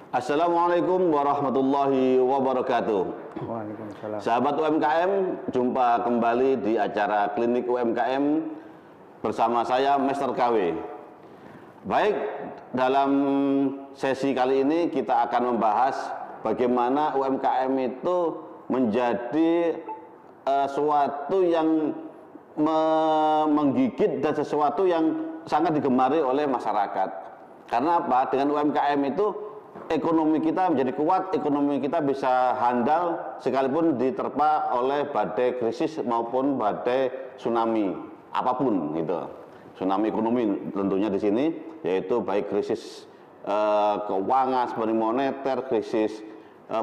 Assalamualaikum warahmatullahi wabarakatuh. Waalaikumsalam. Sahabat UMKM, jumpa kembali di acara Klinik UMKM bersama saya Mr. KW. Baik, dalam sesi kali ini kita akan membahas bagaimana UMKM itu menjadi sesuatu yang menggigit dan sesuatu yang sangat digemari oleh masyarakat. Karena apa? Dengan UMKM itu ekonomi kita menjadi kuat, ekonomi kita bisa handal sekalipun diterpa oleh badai krisis maupun badai tsunami, apapun gitu. Tsunami ekonomi tentunya di sini, yaitu baik krisis keuangan seperti moneter, krisis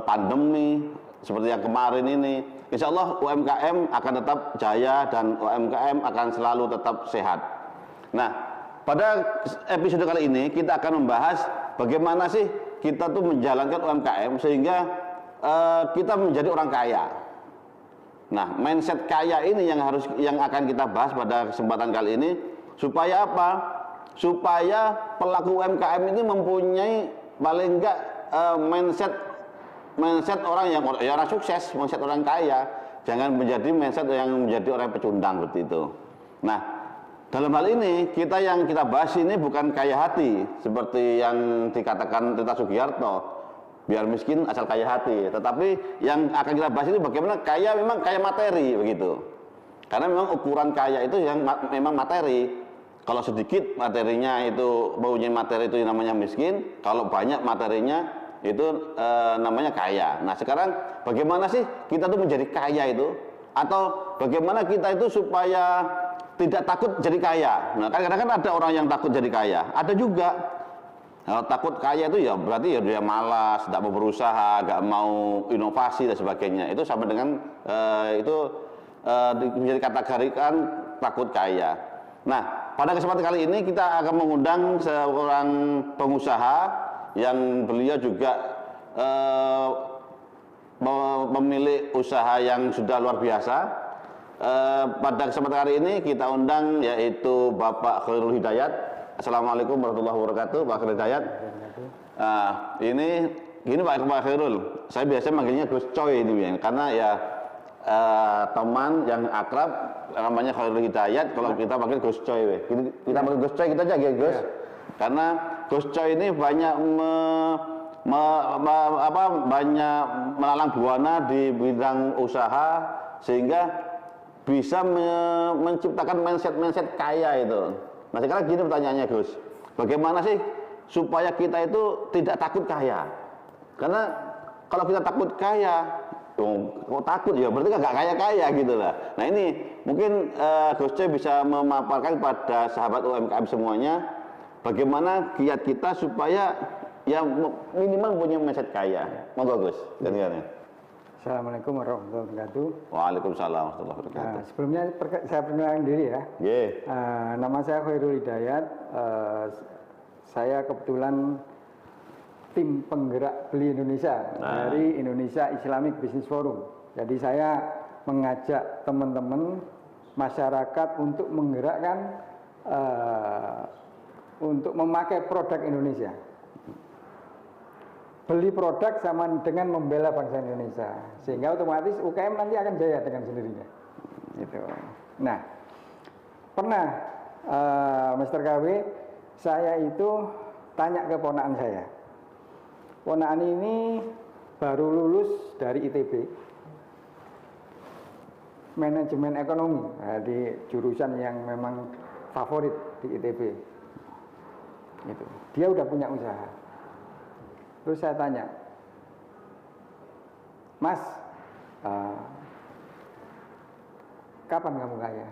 pandemi seperti yang kemarin ini. Insya Allah UMKM akan tetap jaya dan UMKM akan selalu tetap sehat. Nah, pada episode kali ini kita akan membahas bagaimana sih kita tuh menjalankan UMKM sehingga kita menjadi orang kaya. Nah, mindset kaya ini yang akan kita bahas pada kesempatan kali ini, supaya apa? Supaya pelaku UMKM ini mempunyai paling enggak mindset orang yang orang sukses, mindset orang kaya, jangan menjadi mindset yang menjadi orang pecundang seperti itu. Nah, dalam hal ini yang kita bahas ini bukan kaya hati seperti yang dikatakan Teta Sugiarto, biar miskin asal kaya hati, tetapi yang akan kita bahas ini bagaimana kaya memang kaya materi begitu. Karena memang ukuran kaya itu yang memang materi. Kalau sedikit materinya itu mempunyai materi itu namanya miskin, kalau banyak materinya itu namanya kaya. Nah, sekarang bagaimana sih kita tuh menjadi kaya itu, atau bagaimana kita itu supaya tidak takut jadi kaya. Nah, kadang-kadang kan ada orang yang takut jadi kaya, ada juga. Kalau takut kaya itu ya berarti ya dia malas, tidak mau berusaha, nggak mau inovasi dan sebagainya. Itu sama dengan bisa dikategorikan takut kaya. Nah, pada kesempatan kali ini kita akan mengundang seorang pengusaha yang beliau juga memiliki usaha yang sudah luar biasa. Pada kesempatan hari ini kita undang yaitu Bapak Khairul Hidayat. Assalamualaikum warahmatullahi wabarakatuh, Pak Khairul Hidayat. Ini Pak Khairul, saya biasa manggilnya Gus Coy ini, karena ya teman yang akrab namanya Khairul Hidayat. Kalau kita panggil Gus Coy, kita panggil Gus Coy kita aja ya Gus. Karena Gus Coy ini banyak banyak melalang buana di bidang usaha sehingga bisa menciptakan mindset kaya itu. Nah, sekarang gini pertanyaannya Gus, bagaimana sih supaya kita itu tidak takut kaya? Karena kalau kita takut kaya, kok takut ya berarti kan nggak kaya gitu lah. Nah, ini mungkin Gus Coy bisa memaparkan pada sahabat UMKM semuanya bagaimana kiat kita supaya ya minimal punya mindset kaya. Monggo Gus, gantian. Assalamualaikum warahmatullahi wabarakatuh. Waalaikumsalam warahmatullahi wabarakatuh. Sebelumnya saya perkenalkan diri ya. Nama saya Khairul Hidayat. Saya kebetulan tim penggerak Beli Indonesia dari Indonesia Islamic Business Forum. Jadi saya mengajak teman-teman masyarakat untuk menggerakkan untuk memakai produk Indonesia. Beli produk sama dengan membela bangsa Indonesia, sehingga otomatis UKM nanti akan jaya dengan sendirinya. Gitu. Nah, pernah Mr. KW, saya itu tanya ke ponakan saya. Ponakan ini baru lulus dari ITB, manajemen ekonomi, di jurusan yang memang favorit di ITB. Gitu. Dia udah punya usaha. Terus saya tanya, Mas, kapan kamu kaya?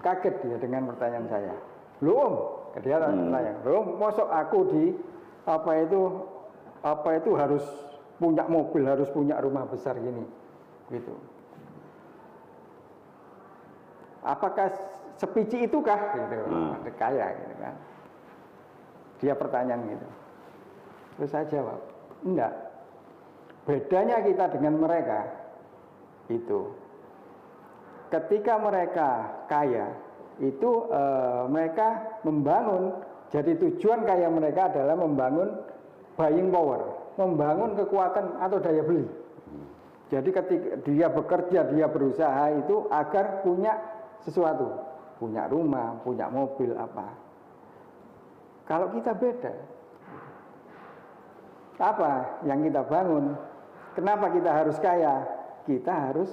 Kaget dia dengan pertanyaan saya. Loh, dia tanya, loh, mosok aku apa itu harus punya mobil, harus punya rumah besar gini, gitu. Apakah sepici itukah? Gitu, kaya, gitu kan? Dia pertanyaan gitu. Terus saya jawab, enggak. Bedanya kita dengan mereka itu, ketika mereka kaya, itu mereka membangun Jadi tujuan kaya mereka adalah membangun buying power, membangun kekuatan atau daya beli. Jadi ketika dia bekerja, dia berusaha itu agar punya sesuatu, punya rumah, punya mobil apa. Kalau kita beda, apa yang kita bangun? Kenapa kita harus kaya? Kita harus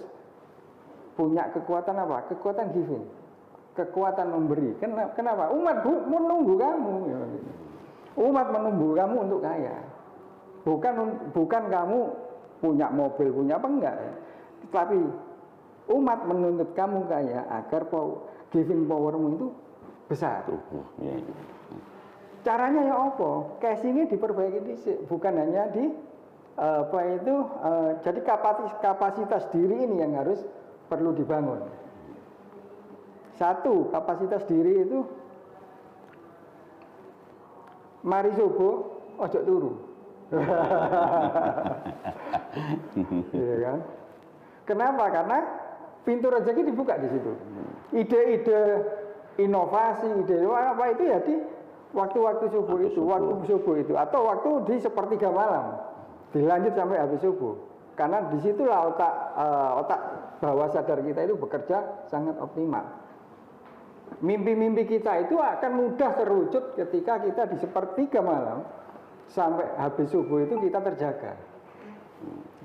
punya kekuatan apa? Kekuatan giving, kekuatan memberi. Kenapa? Umat menunggu kamu. Umat menunggu kamu untuk kaya. Bukan kamu punya mobil, punya apa enggak. Tapi umat menuntut kamu kaya agar giving powermu itu besar. Caranya ya apa? Casingnya diperbaiki bukan hanya di jadi kapasitas diri ini yang harus perlu dibangun. Satu, kapasitas diri itu mari subuh ojo turu. Iya kan? Kenapa? Karena pintu rezeki dibuka di situ. Ide-ide inovasi, ide apa itu ya di waktu-waktu subuh itu, waktu subuh itu, atau waktu di sepertiga malam, dilanjut sampai habis subuh. Karena disitulah otak bawah sadar kita itu bekerja sangat optimal. Mimpi-mimpi kita itu akan mudah terwujud ketika kita di sepertiga malam sampai habis subuh itu kita terjaga.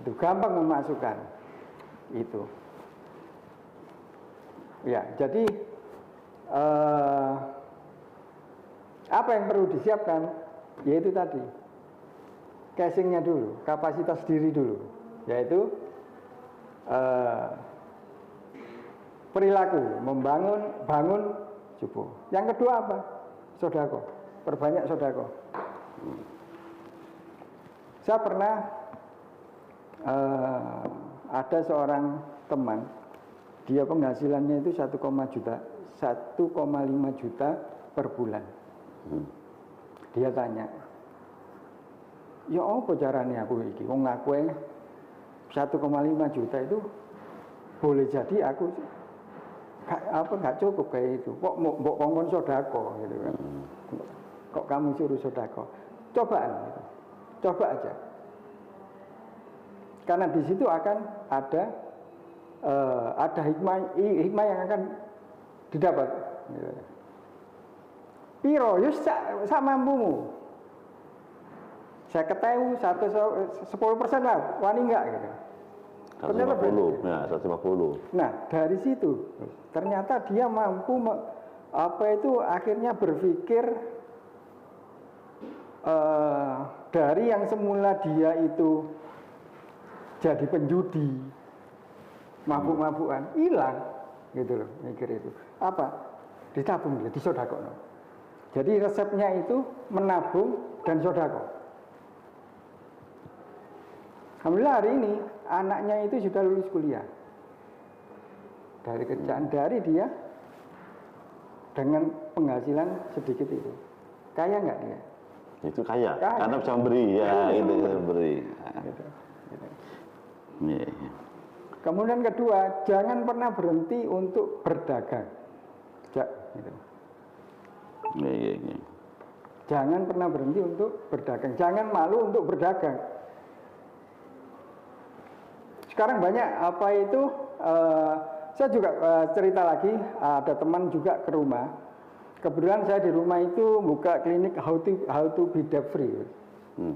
Itu gampang memasukkan itu. Ya, jadi apa yang perlu disiapkan? Yaitu tadi casingnya dulu, kapasitas diri dulu, yaitu perilaku, bangun subuh. Yang kedua apa? Sodako, perbanyak sodako. Saya pernah ada seorang teman, dia penghasilannya itu 1,5 juta per bulan. Dia tanya, ya apa caranya aku iki? Wong aku 1,5 juta itu boleh jadi aku nggak cukup kayak itu. Kok mau kongkon sodako gitu kan? Kok kamu suruh sodako? Cobaan, gitu. Coba aja. Karena di situ akan ada hikmah yang akan didapat. Gitu. Piro, yus sak mampumu. Saya ketahui 10% lah, wani enggak gitu. 150, ya 150. Nah dari situ ternyata dia mampu akhirnya berpikir dari yang semula dia itu jadi penjudi, mabuk-mabukan, hilang gitu loh, mikir itu. Apa? Ditabung dia, disodakono. Jadi resepnya itu menabung dan sodako. Alhamdulillah hari ini anaknya itu sudah lulus kuliah. Dari kerjaan dari dia dengan penghasilan sedikit itu. Kaya nggak dia? Itu kaya, karena bisa memberi ya, itu bisa memberi. Gitu. Yeah. Kemudian kedua, jangan pernah berhenti untuk berdagang. Gitu. Yeah. Jangan pernah berhenti untuk berdagang. Jangan malu untuk berdagang. Sekarang banyak saya juga cerita lagi, ada teman juga ke rumah. Kebetulan saya di rumah itu buka klinik how to be debt free.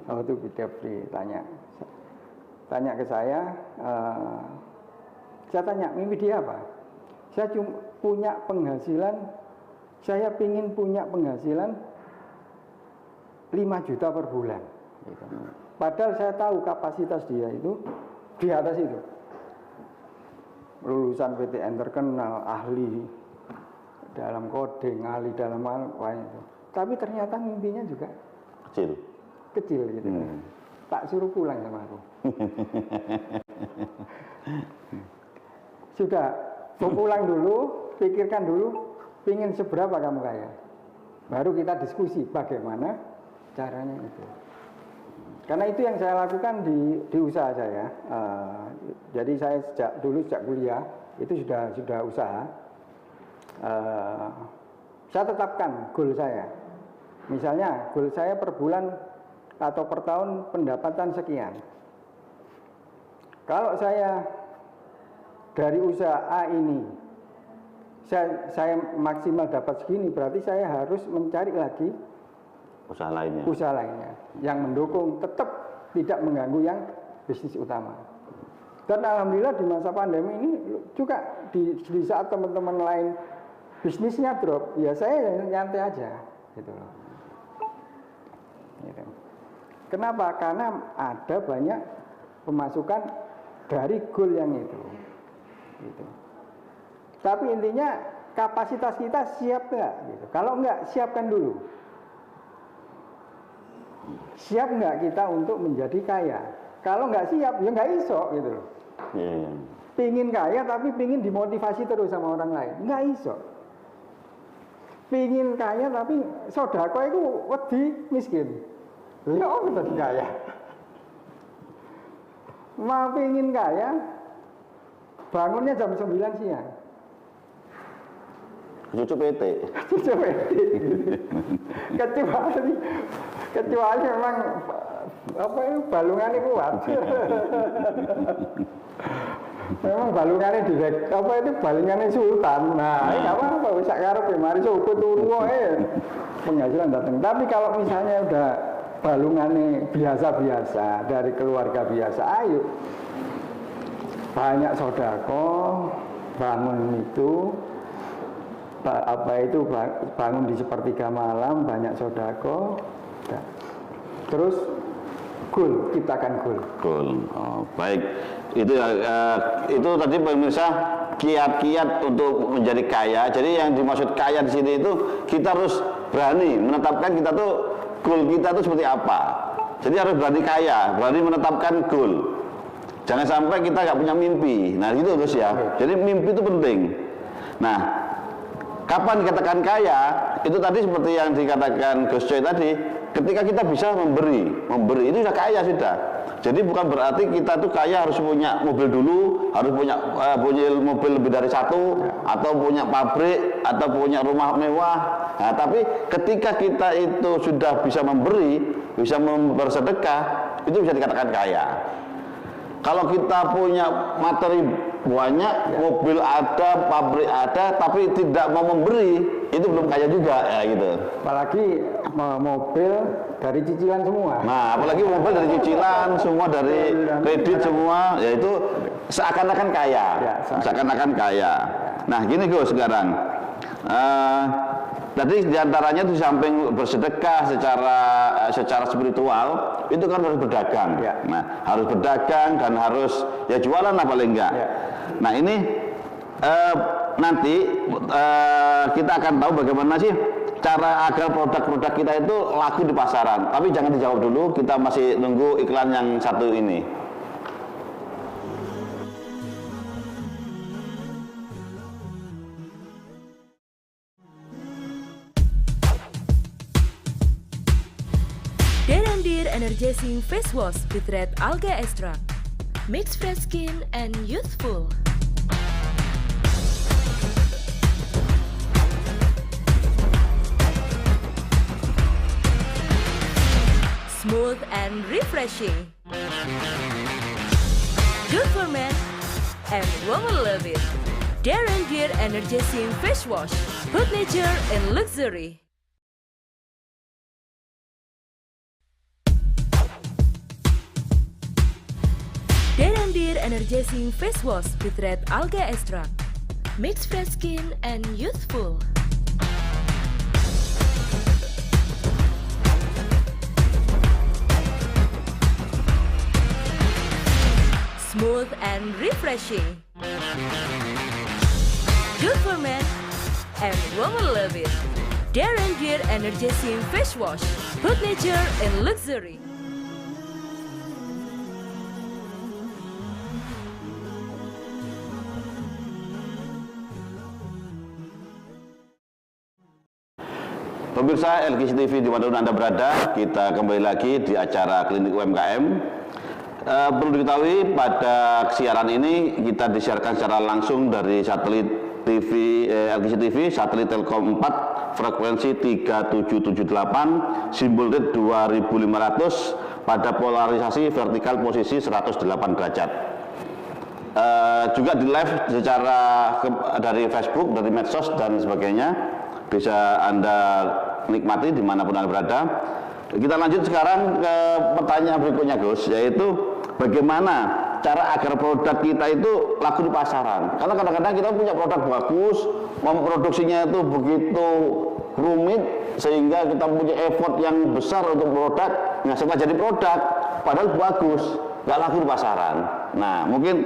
How to be debt free, tanya ke saya tanya mimpi dia apa? Saya cuma punya penghasilan, saya ingin punya penghasilan 5 juta per bulan. Gitu. Padahal saya tahu kapasitas dia itu di atas itu. Lulusan PTN terkenal, ahli dalam coding, ahli dalam apa itu. Tapi ternyata mimpinya juga kecil gitu. Tak suruh pulang sama aku. Sudah, mau pulang dulu, pikirkan dulu, pingin seberapa kamu kaya. Baru kita diskusi bagaimana caranya itu. Karena itu yang saya lakukan di usaha saya. Jadi saya sejak kuliah itu sudah usaha. Saya tetapkan goal saya. Misalnya goal saya per bulan atau per tahun pendapatan sekian. Kalau saya dari usaha A ini saya maksimal dapat segini, berarti saya harus mencari lagi usaha lainnya yang mendukung, tetap tidak mengganggu yang bisnis utama. Dan alhamdulillah di masa pandemi ini juga di saat teman-teman lain bisnisnya drop, ya saya nyantai aja gitu loh. Gitu. Kenapa? Karena ada banyak pemasukan dari goal yang itu. Gitu. Tapi intinya kapasitas kita siap nggak? Gitu. Kalau nggak, siapkan dulu. Siap nggak kita untuk menjadi kaya? Kalau nggak siap, ya nggak iso gitu loh. Pingin kaya tapi pingin dimotivasi terus sama orang lain, nggak iso. Pingin kaya tapi sodako itu wedi miskin. Ya oh kita kaya. Mau pingin kaya, bangunnya jam 9 siang. Cucu PT. Cucu PT. Kecuali memang apa itu balungannya kuat. Memang balungannya direk apa itu balungannya sultan. Nah, ini apa apa bisa karep ya mari suku turu penghasilan datang. Tapi kalau misalnya udah balungannya biasa-biasa dari keluarga biasa, ayo banyak sodako, bangun itu bangun di sepertiga malam, banyak sodako, terus goal, ciptakan goal. Oh, baik. Itu tadi pemirsa kiat-kiat untuk menjadi kaya. Jadi yang dimaksud kaya di sini itu kita harus berani menetapkan kita tuh goal kita tuh seperti apa. Jadi harus berani kaya, berani menetapkan goal. Jangan sampai kita nggak punya mimpi. Nah gitu terus ya. Jadi mimpi itu penting. Nah, kapan dikatakan kaya? Itu tadi seperti yang dikatakan Gus Coy tadi. Ketika kita bisa memberi itu sudah kaya sudah. Jadi bukan berarti kita tuh kaya harus punya mobil dulu, harus punya mobil lebih dari satu, atau punya pabrik, atau punya rumah mewah. Nah, tapi ketika kita itu sudah bisa memberi, bisa bersedekah, itu bisa dikatakan kaya. Kalau kita punya materi banyak, mobil ada, pabrik ada, tapi tidak mau memberi, itu belum kaya juga, ya gitu. Apalagi mobil dari cicilan semua. Nah, apalagi mobil dari cicilan, semua dari kredit semua, ya itu seakan-akan kaya, seakan-akan kaya. Nah, gini Gus sekarang. Tadi diantaranya di samping bersedekah secara spiritual, itu kan harus berdagang. Ya. Nah, harus berdagang dan harus ya jualan lah paling enggak. Ya. Nah ini nanti kita akan tahu bagaimana sih cara agar produk-produk kita itu laku di pasaran. Tapi jangan dijawab dulu, kita masih nunggu iklan yang satu ini. Derandir Energizing Face Wash with Red Alga Extract makes fresh skin and youthful. Smooth and refreshing. Good for men and women love it. Derandir Energizing Face Wash. Put nature in luxury. Derandir Energizing Face Wash with Red Alga Extract makes fresh skin and youthful. Smooth and refreshing. Good for men and women love it. Derandir Energizing Face Wash. Put nature in luxury. Pemirsa LGC TV dimanapun Anda berada, kita kembali lagi di acara Klinik UMKM. Perlu diketahui pada siaran ini kita disiarkan secara langsung dari satelit LTC TV satelit Telkom 4 frekuensi 3778 simbol rate 2500 pada polarisasi vertikal posisi 108 derajat. Juga di live secara dari Facebook, dari medsos dan sebagainya, bisa Anda nikmati dimanapun Anda berada. Kita lanjut sekarang ke pertanyaan berikutnya, Gus, yaitu bagaimana cara agar produk kita itu laku di pasaran. Karena kadang-kadang kita punya produk bagus, memproduksinya itu begitu rumit sehingga kita punya effort yang besar untuk produk, nggak sempat jadi produk, padahal bagus, nggak laku di pasaran. Nah, mungkin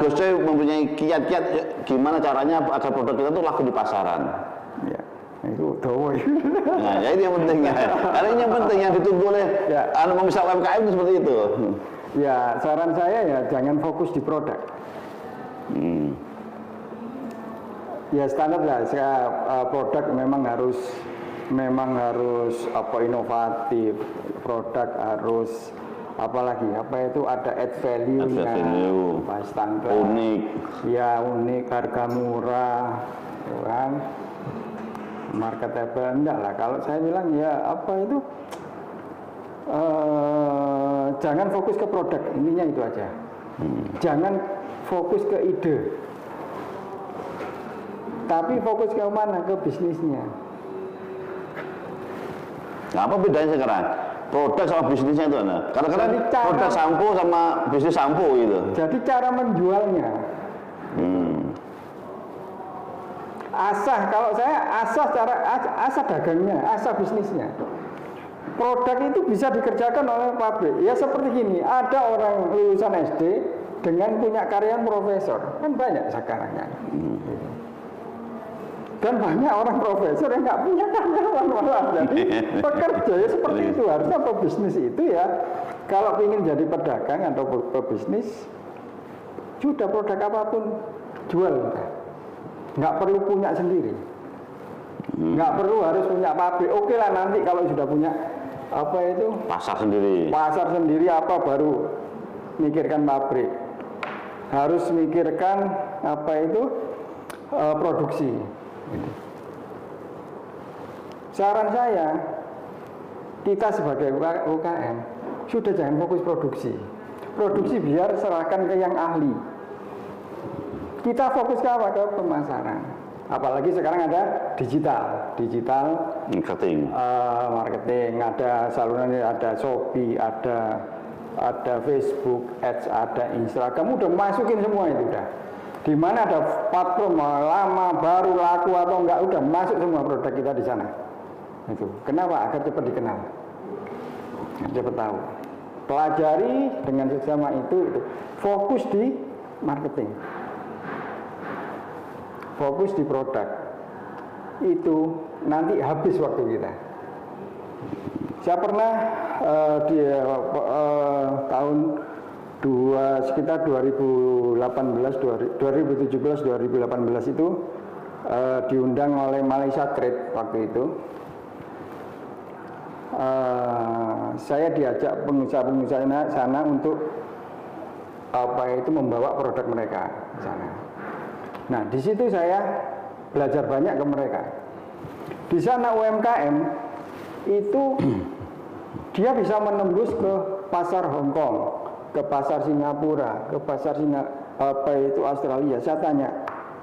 Gus Coy mempunyai kiat-kiat gimana caranya agar produk kita itu laku di pasaran. Ya, itu doa. Nah, ya itu yang penting ya. Karena ini yang penting yang ditunggu oleh pemirsa UMKM itu seperti itu. Ya, saran saya ya jangan fokus di produk. Ya standar lah, produk memang harus inovatif, produk harus apalagi itu ada add value-nya, standar, unik, ya unik, harga murah, kan, marketable. Enggak lah, kalau saya bilang ya jangan fokus ke produk, intinya itu aja. Jangan fokus ke ide, tapi fokus ke mana? Ke bisnisnya. Nah, apa bedanya sekarang? Produk sama bisnisnya itu ada. Kadang-kadang produk sampo sama bisnis sampo gitu. Jadi cara menjualnya. Kalau saya asah dagangnya, asah bisnisnya. Produk itu bisa dikerjakan oleh pabrik. Ya seperti gini, ada orang lulusan SD dengan punya karyawan profesor, kan banyak sekarang kan. Dan banyak orang profesor yang nggak punya karyawan malah. Jadi pekerja ya seperti itu. Harusnya pebisnis itu ya, kalau ingin jadi pedagang atau pebisnis, sudah produk apapun jual. Nggak perlu punya sendiri. Nggak perlu harus punya pabrik. Oke lah nanti kalau sudah punya pasar sendiri baru mikirkan pabrik, harus mikirkan produksi. Saran saya, kita sebagai UKM sudah jangan fokus produksi biar serahkan ke yang ahli. Kita fokus ke apa? Ke pemasaran. Apalagi sekarang ada digital marketing, ada salurnya, ada Shopee, ada Facebook Ads, ada Instagram, udah masukin semua itu udah. Di mana ada platform lama, baru, laku atau enggak, udah masuk semua produk kita di sana. Itu. Kenapa? Agar cepat dikenal, cepat tahu. Pelajari dengan seksama itu. Fokus di marketing. Fokus di produk, itu nanti habis waktu kita. Saya pernah tahun sekitar 2017-2018 itu diundang oleh Malaysia Trade waktu itu. Saya diajak pengusaha-pengusaha sana untuk membawa produk mereka ke sana. Nah, di situ saya belajar banyak ke mereka. Di sana UMKM itu dia bisa menembus ke pasar Hong Kong, ke pasar Singapura, ke pasar Australia. Saya tanya,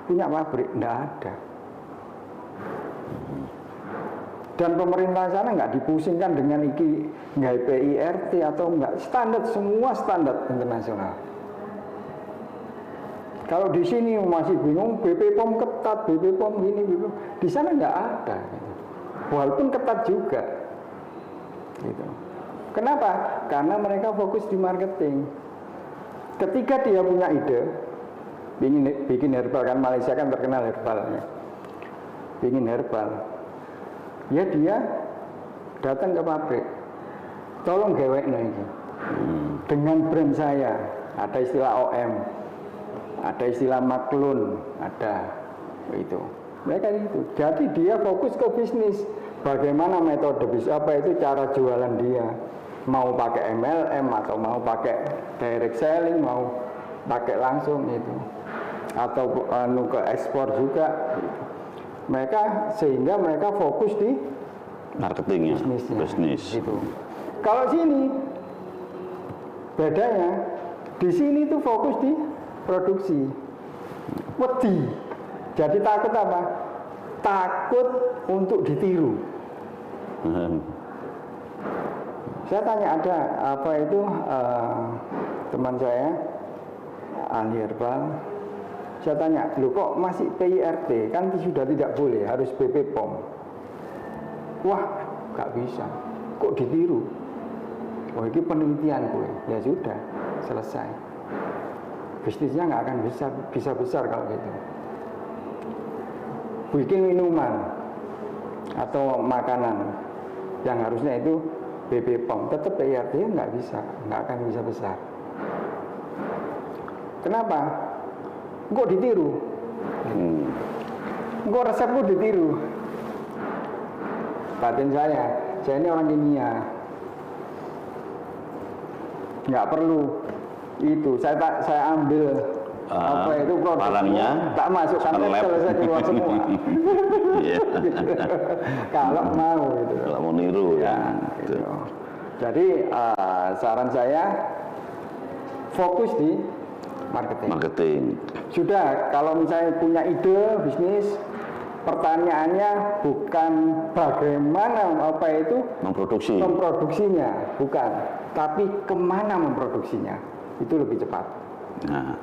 punya pabrik? Nggak ada. Dan pemerintah sana nggak dipusingkan dengan nggak PIRT atau nggak standar, semua standar internasional. Kalau di sini masih bingung, BP POM ketat, BP POM gini, BP POM. Di sana nggak ada. Walaupun ketat juga. Gitu. Kenapa? Karena mereka fokus di marketing. Ketika dia punya ide, bikin herbal, kan Malaysia kan terkenal herbalnya. Bikin herbal. Ya dia datang ke pabrik. Tolong geweknya ini. Dengan brand saya, ada istilah OM. Ada istilah maklun, ada itu. Mereka itu. Jadi dia fokus ke bisnis. Bagaimana metode cara jualan dia. Mau pakai MLM atau mau pakai direct selling, mau pakai langsung itu. atau ke ekspor juga. Sehingga mereka fokus di Marketing ya, bisnisnya. bisnis. Gitu. Kalau sini bedanya, di sini tuh fokus di produksi. Wedi. Jadi takut apa? Takut untuk ditiru. Saya tanya ada apa itu teman saya ahli herbal. Saya tanya, loh kok masih PIRT? Kan sudah tidak boleh, harus BP POM. Wah, nggak bisa. Kok ditiru? Oh, ini penelitian gue. Ya sudah, selesai. Bisnisnya nggak akan bisa besar kalau gitu. Bikin minuman atau makanan yang harusnya itu BP POM, tetap PIRT nggak akan bisa besar. Kenapa? Kok ditiru? Kok resepku ditiru? Batin saya ini orang kimia, nggak perlu itu. Saya ambil apa itu produknya, tak masukkan lab, selesai keluar semua. Kalau mau gitu. Kalau mau niru ya. Gitu. Jadi saran saya fokus di marketing. Sudah, kalau misalnya punya ide bisnis, pertanyaannya bukan bagaimana memproduksinya, bukan, tapi kemana memproduksinya, itu lebih cepat. Nah,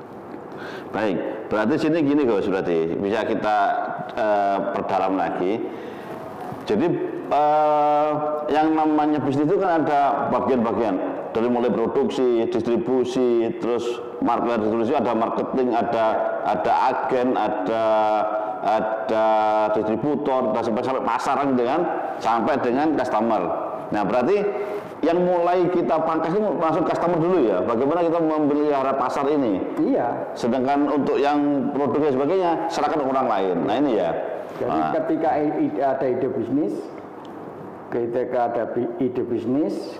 baik, berarti sini gini Gus, berarti bisa kita perdalam lagi. Jadi yang namanya bisnis itu kan ada bagian-bagian. Dari mulai produksi, distribusi, terus distribusi, ada marketing, ada agen, ada distributor, dan sampai pasaran sampai dengan customer. Nah, berarti yang mulai kita pangkas ini langsung customer dulu ya. Bagaimana kita memelihara pasar ini? Iya. Sedangkan untuk yang produk dan sebagainya serahkan orang lain. Nah, ini ya. Jadi ketika ada ide bisnis,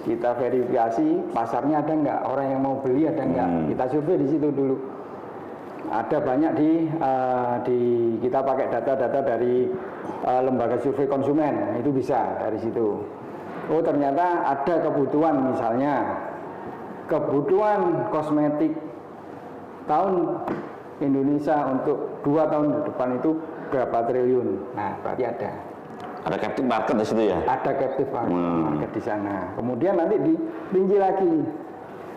kita verifikasi pasarnya ada nggak, orang yang mau beli ada nggak, kita survei di situ dulu. Ada banyak kita pakai data-data dari lembaga survei konsumen, itu bisa dari situ. Oh, ternyata ada kebutuhan, misalnya kebutuhan kosmetik tahun Indonesia untuk 2 tahun ke depan itu berapa triliun. Nah, berarti ada captive market di situ ya? Ada captive market di sana. Kemudian nanti dirinci lagi.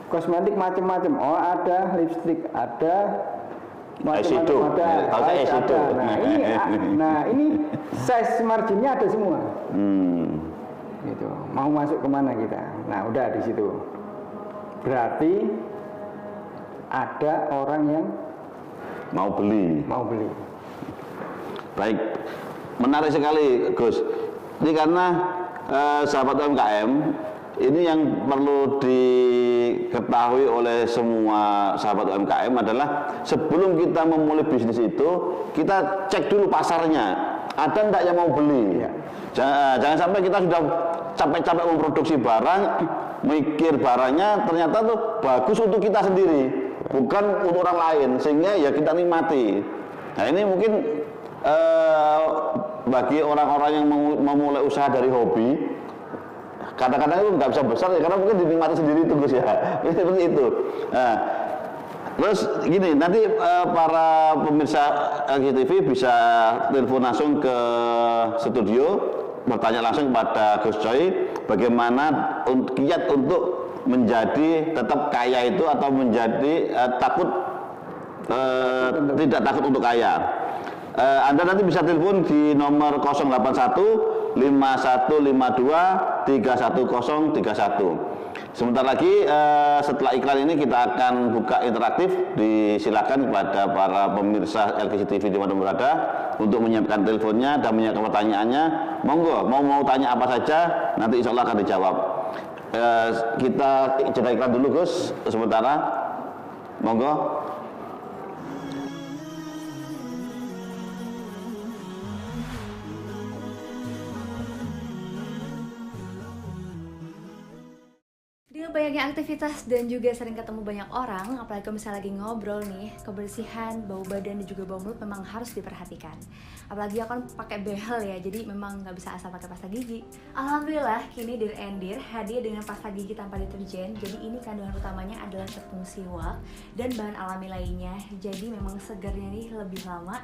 Kosmetik macam-macam. Oh, ada lipstick, ada macam-macam, ada. Nah, ini size marginnya ada semua. Gitu. Mau masuk kemana kita? Nah, udah di situ. Berarti ada orang yang mau beli. Baik. Menarik sekali Gus. Ini karena sahabat UMKM ini yang perlu diketahui oleh semua sahabat UMKM adalah sebelum kita memulai bisnis itu kita cek dulu pasarnya, ada enggak yang mau beli. Jangan sampai kita sudah capek-capek memproduksi barang, mikir barangnya ternyata tuh bagus untuk kita sendiri, bukan untuk orang lain, sehingga ya kita nikmati. Nah, ini mungkin bagi orang-orang yang memulai usaha dari hobi, kadang-kadang itu nggak bisa besar ya, karena mungkin dinikmati sendiri itu Gus ya. Seperti itu. Nah, terus gini, nanti para pemirsa LGTV bisa telepon langsung ke studio, bertanya langsung kepada Gus Coy bagaimana kiat untuk menjadi tetap kaya itu, atau menjadi tidak takut untuk kaya. Anda nanti bisa telepon di nomor 081 5152 31031. Sebentar lagi setelah iklan ini kita akan buka interaktif. Disilakan kepada para pemirsa LGC TV di mana berada untuk menyiapkan teleponnya dan menyiapkan pertanyaannya. Monggo, mau tanya apa saja nanti insya Allah akan dijawab. Kita jeda iklan dulu Gus sementara. Monggo. Dengan banyaknya aktivitas dan juga sering ketemu banyak orang, apalagi kalau misalnya lagi ngobrol nih, kebersihan, bau badan dan juga bau mulut memang harus diperhatikan. Apalagi aku kan pakai behel ya, jadi memang nggak bisa asal pakai pasta gigi. Alhamdulillah, kini Dear and Dear hadir dengan pasta gigi tanpa deterjen. Jadi ini kandungan utamanya adalah tepung siwak dan bahan alami lainnya. Jadi memang segarnya nih lebih lama.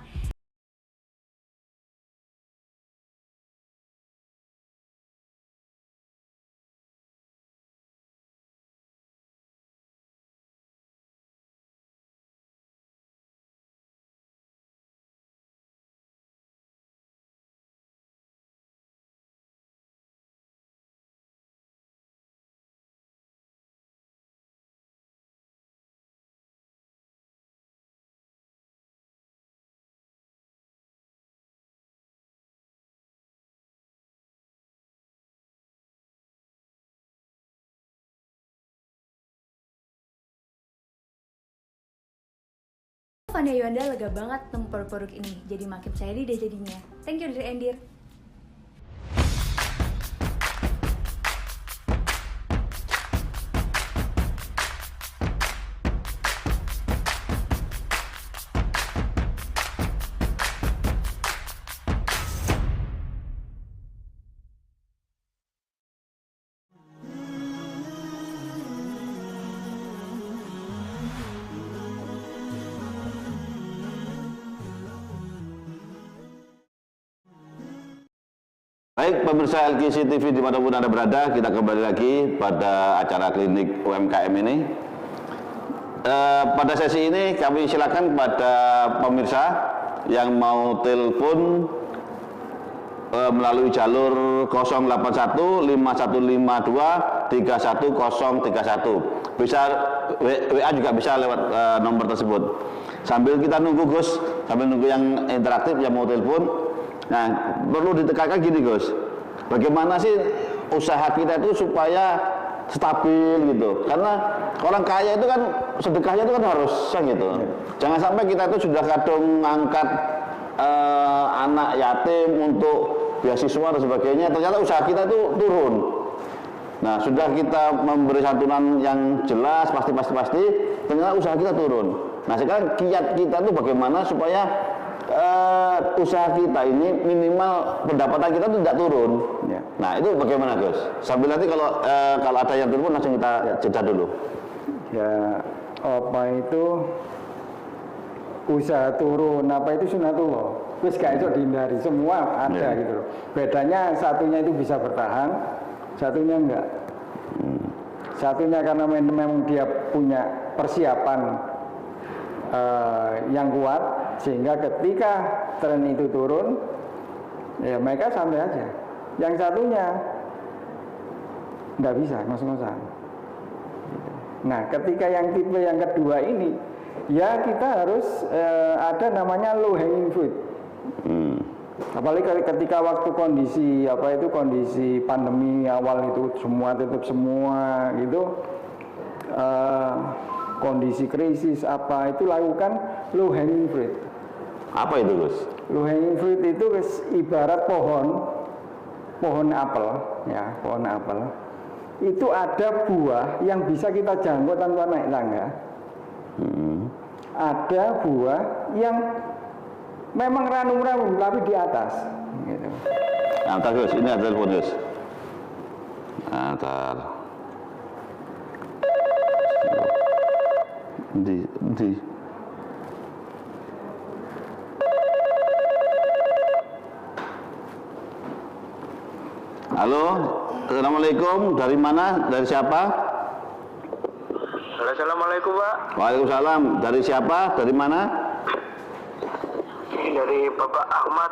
Fania Yuanda lega banget nemu produk-produk ini, jadi makin percaya diri deh jadinya. Thank you Dear and Dear. Baik pemirsa LGC TV dimanapun Anda berada, kita kembali lagi pada acara klinik UMKM ini. Pada sesi ini kami silakan kepada pemirsa yang mau telepon melalui jalur 081 5152 31031. Bisa WA juga bisa lewat nomor tersebut. Sambil kita nunggu Gus, sambil nunggu yang interaktif yang mau telepon. Nah, perlu ditekankan gini Gus, bagaimana sih usaha kita itu supaya stabil gitu? Karena orang kaya itu kan sedekahnya itu kan harus gitu. Jangan sampai kita itu sudah kadung ngangkat anak yatim untuk beasiswa dan sebagainya, ternyata usaha kita itu turun. Nah, sudah kita memberi santunan yang jelas, pasti, ternyata usaha kita turun. Nah, sekarang kiat kita itu bagaimana supaya usaha kita ini minimal pendapatan kita tidak turun. Ya. Nah itu bagaimana Gus? Sambil nanti kalau ada yang turun langsung kita jeda dulu. Ya apa itu usaha turun, apa itu sunatullah. Terus gak itu dihindari, semua ada gitu loh. Bedanya satunya itu bisa bertahan, satunya enggak. Satunya karena memang dia punya persiapan yang kuat, sehingga ketika tren itu turun ya mereka santai aja. Yang satunya nggak bisa ngos-ngosan. Nah ketika yang tipe yang kedua ini ya kita harus ada namanya low hanging fruit. Apalagi ketika waktu kondisi pandemi awal itu semua tutup semua gitu, kondisi krisis apa itu lakukan low hanging fruit. Apa itu Gus? Low hanging fruit itu ibarat pohon apel ya, pohon apel. Itu ada buah yang bisa kita jangkau tanpa naik tangga. Ada buah yang memang ranum-ranum tapi di atas gitu. Antar Gus, ini ada telepon Gus. Antar. Di. Halo, assalamualaikum. Dari mana? Dari siapa? Assalamualaikum Pak. Waalaikumsalam. Dari siapa? Dari mana? Dari Bapak Ahmad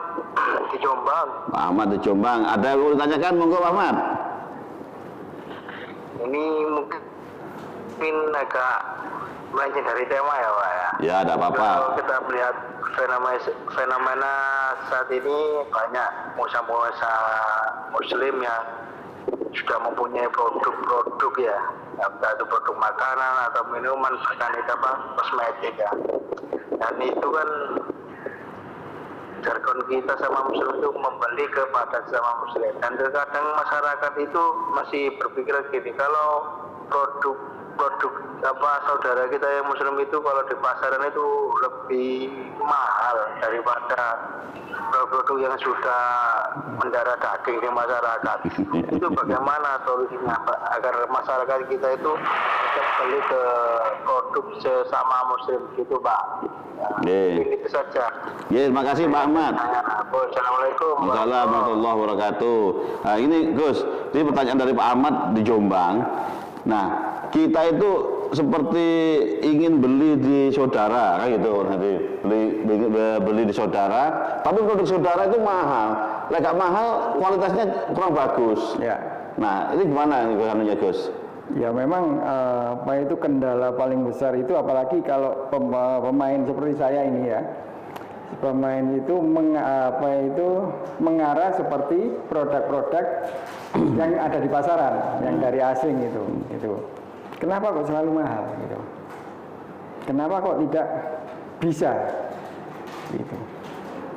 di Jombang. Pak Ahmad di Jombang. Ada yang mau ditanyakan? Monggo Pak Ahmad. Ini mungkin agak melenceng dari tema ya Pak ya. Ya, tidak apa-apa. Kalau kita melihat fenomena saat ini banyak pengusaha-pengusaha Muslim yang sudah mempunyai produk-produk ya, entah itu produk makanan atau minuman, bahkan itu kosmetik ya. Dan itu kan jargon kita sama Muslim itu membeli kepada sama Muslim. Dan terkadang masyarakat itu masih berpikir gini, kalau produk apa saudara kita yang muslim itu kalau di pasaran itu lebih mahal daripada produk-produk yang sudah mendarah daging di masyarakat. Itu bagaimana solusinya Pak agar masyarakat kita itu bisa beli ke produk sesama muslim gitu Pak. Ini itu saja. Ya, terima kasih Pak Ahmad. Assalamualaikum Warahmatullahi wabarakatuh. Nah, ini Gus, ini pertanyaan dari Pak Ahmad di Jombang. Nah, kita itu seperti ingin beli di saudara, kan gitu, nanti beli di saudara, tapi produk saudara itu mahal. Lek mahal, kualitasnya kurang bagus. Ya. Nah, ini gimana nih Gus? Ya memang apa itu kendala paling besar itu, apalagi kalau pemain seperti saya ini ya, pemain itu mengarah seperti produk-produk yang ada di pasaran, yang dari asing itu. Kenapa kok selalu mahal gitu? Kenapa kok tidak bisa? Gitu.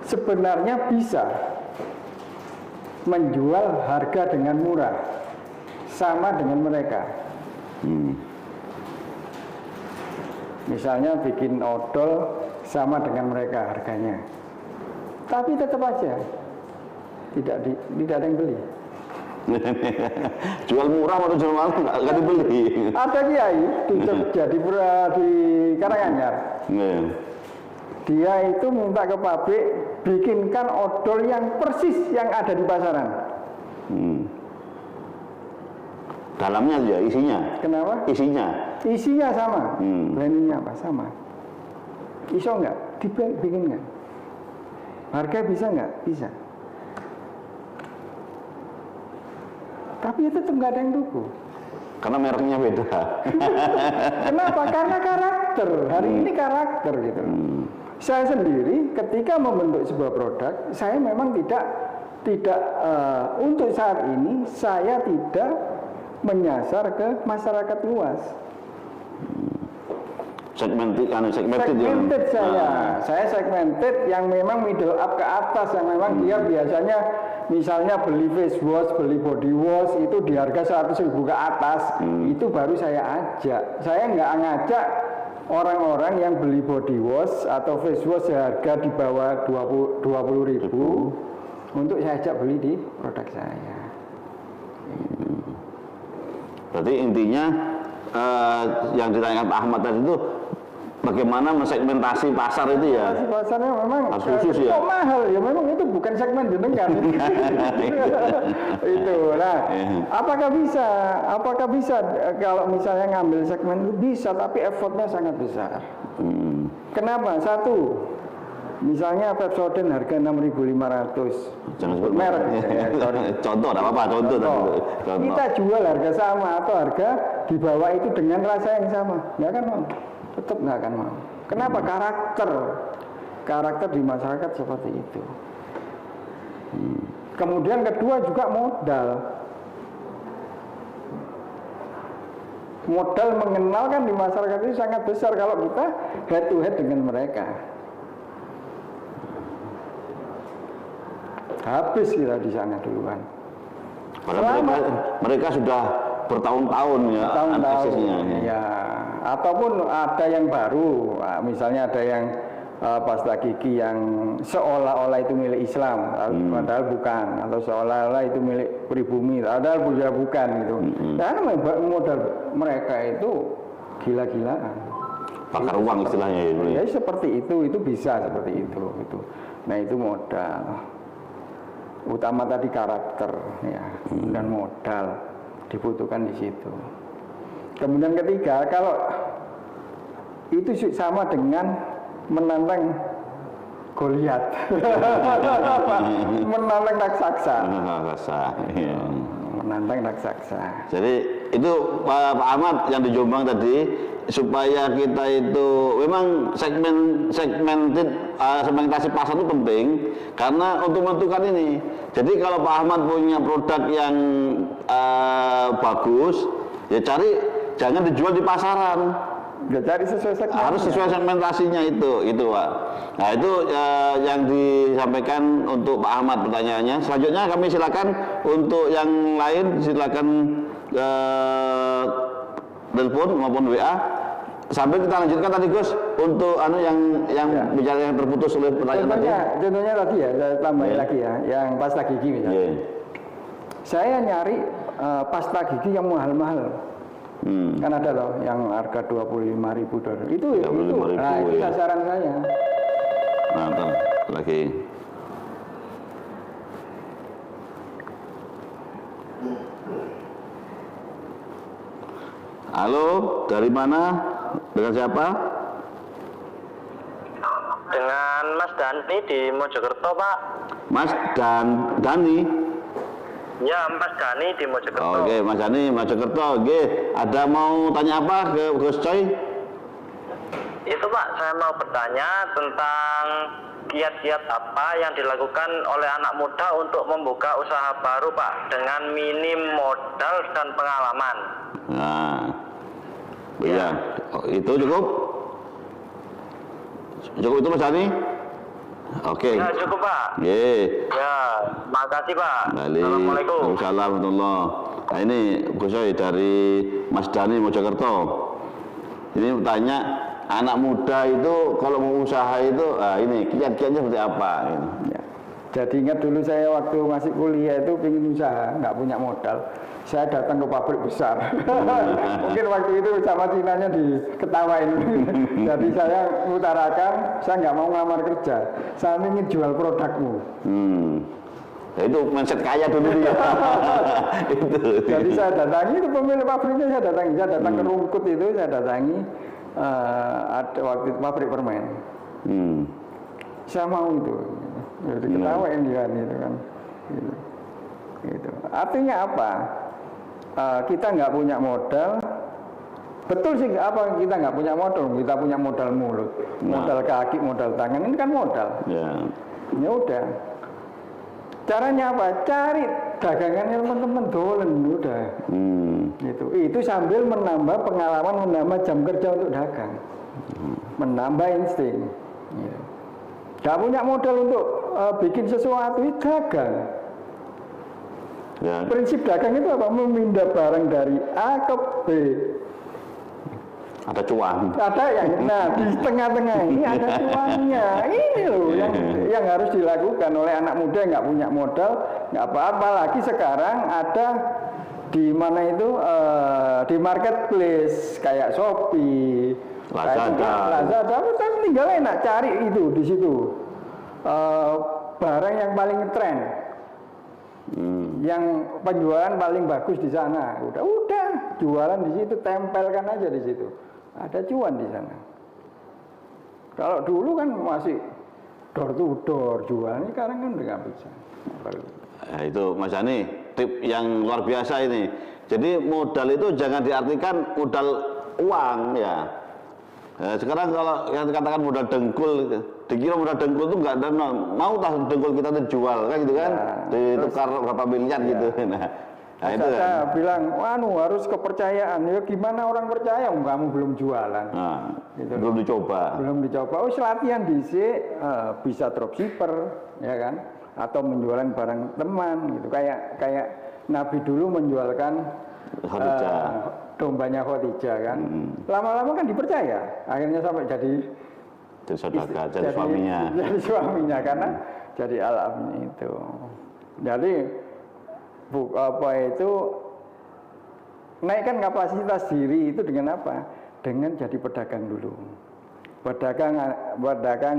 Sebenarnya bisa menjual harga dengan murah, sama dengan mereka. Misalnya bikin odol sama dengan mereka harganya, tapi tetap aja tidak ada yang beli. Jual murah atau jual mahal nggak dibeli. Ada kiai di Jogja, di Karanganyar. Dia itu minta ke pabrik bikinkan odol yang persis yang ada di pasaran. Dalamnya aja isinya. Kenapa? Isinya sama. Brandingnya apa? Sama. Iso nggak? Dibikin nggak? Harga bisa nggak? Bisa. Tapi itu tetap nggak ada yang tuku. Karena mereknya beda. Kenapa? Karena karakter. Hari ini karakter gitu. Saya sendiri ketika membentuk sebuah produk, saya memang tidak untuk saat ini saya tidak menyasar ke masyarakat luas. Segmented saya segmented yang memang middle up ke atas, yang memang dia biasanya misalnya beli face wash, beli body wash itu di harga 100.000 ke atas, itu baru saya ajak. Saya nggak ngajak orang-orang yang beli body wash atau face wash harga di bawah 20.000 untuk saya ajak beli di produk saya. Berarti intinya yang ditanyakan Pak Ahmad tadi itu bagaimana mensegmentasi pasar itu ya? Pasarnya memang harus khusus ya. Kok mahal ya? Memang itu bukan segmen jenengan. Itu. Nah, apakah bisa kalau misalnya ngambil segmen itu bisa, tapi effortnya sangat besar. Kenapa? Satu, misalnya Pepsodent harga 6.500. Jangan sebut merek. Contoh, tidak apa-apa. Contoh. Kita jual harga sama atau harga di bawah itu dengan rasa yang sama, nggak akan mau. Tetap nggak akan mau. Kenapa? Karakter di masyarakat seperti itu. Kemudian kedua juga modal mengenalkan di masyarakat itu sangat besar kalau kita head to head dengan mereka. Habis kita di sana duluan. Padahal mereka sudah bertahun-tahun ya aksesnya. Ya, ataupun ada yang baru, misalnya ada yang pasta gigi yang seolah-olah itu milik Islam, padahal bukan, atau seolah-olah itu milik pribumi, padahal bukan gitu. Karena modal mereka itu gila-gilaan. Bakar uang istilahnya ya. Ya seperti itu bisa seperti itu. Nah itu modal. Utama tadi karakter ya, dan modal dibutuhkan di situ. Kemudian ketiga, kalau itu sama dengan menantang Goliat, menantang raksasa. Menantang raksasa. Jadi itu Pak Ahmad yang di Jombang tadi, supaya kita itu memang segmentasi pasar itu penting karena untuk menentukan ini. Jadi kalau Pak Ahmad punya produk yang bagus, ya jangan dijual di pasaran. Ya, cari sesuai segmentasinya. Harus sesuai segmentasinya itu Pak. Nah itu yang disampaikan untuk Pak Ahmad pertanyaannya. Selanjutnya kami silakan untuk yang lain, silakan telepon maupun WA. Sambil kita lanjutkan tadi Gus untuk yang bicara yang terputus oleh pertanyaan tadi. Contohnya tadi ya, saya tambahin lagi ya, yang pasta gigi misalnya. Saya nyari pasta gigi yang mahal-mahal. Kan ada loh yang harga $25.000. Itu sasaran saya. Nah, lagi. Halo, dari mana? Dengan siapa? Dengan Mas Dani di Mojokerto, Pak. Mas Dani. Ya, Mas Dani di Mojokerto. Oke, Mas Dani Mojokerto. Oke, ada mau tanya apa ke Gus Coy? Itu Pak, saya mau bertanya tentang kiat-kiat apa yang dilakukan oleh anak muda untuk membuka usaha baru Pak dengan minim modal dan pengalaman. Nah, iya, itu cukup? Cukup itu Mas Dani? Oke. Ya cukup Pak. Ya, makasih Pak. Assalamualaikum. Waalaikumsalam warahmatullahi. Nah ini Gus Coy dari Mas Dani Mojokerto. Ini bertanya, anak muda itu kalau mau usaha itu, ini kiat-kiatnya seperti apa? Ya. Jadi ingat dulu saya waktu masih kuliah itu pengen usaha, nggak punya modal. Saya datang ke pabrik besar. Mungkin waktu itu sama Cinanya diketawain. Jadi saya mengutarakan, saya nggak mau ngelamar kerja. Saya ingin jual produkmu. Ya, itu mindset kaya dulu ya. Itu. Jadi saya datangi itu pemilik pabriknya, saya datang ke Rungkut itu, saya datangi. Ada waktu itu pabrik permen. Saya mau itu. Jadi ketawain dia itu kan. Gitu. Artinya apa? Kita nggak punya modal. Betul sih, apa kita nggak punya modal? Kita punya modal mulut, modal kaki, modal tangan. Ini kan modal. Ya udah. Caranya apa? Cari dagangannya teman-teman dolen udah. Gitu. Itu sambil menambah pengalaman, menambah jam kerja untuk dagang, menambah insting. Gitu. Gak punya modal untuk bikin sesuatu, itu dagang. Ya. Prinsip dagang itu apa? Memindah barang dari A ke B. Ada cuan. Ada yang, nah di tengah-tengah ini ada cuannya. Ini loh yang harus dilakukan oleh anak muda yang nggak punya modal, nggak apa-apa. Lagi sekarang ada di mana itu di marketplace kayak Shopee, Lazada, kan tinggal enak cari itu di situ barang yang paling tren. Yang penjualan paling bagus di sana, udah jualan di situ, tempelkan aja di situ, ada cuan di sana. Kalau dulu kan masih door to door jualan, sekarang kan udah nggak bisa. Nah, itu Mas Dani, tip yang luar biasa ini. Jadi modal itu jangan diartikan modal uang ya. Sekarang kalau yang dikatakan modal dengkul, dikira modal dengkul itu nggak ada, mau tak dengkul kita dijual kan gitu kan, ditukar berapa miliar gitu. Nah itu saya bilang, harus kepercayaan. Ya gimana orang percaya? Kamu belum jualan. Gitu. Belum dicoba. Latihan bisa dropshipper, ya kan? Atau menjualan barang teman, gitu. Kayak Nabi dulu menjualkan dombanya Khadijah kan. Lama-lama kan dipercaya. Akhirnya sampai jadi saudagar, jadi suaminya. Jadi suaminya karena jadi alamnya itu. Jadi naikkan kapasitas diri itu dengan apa? Dengan jadi pedagang dulu. Pedagang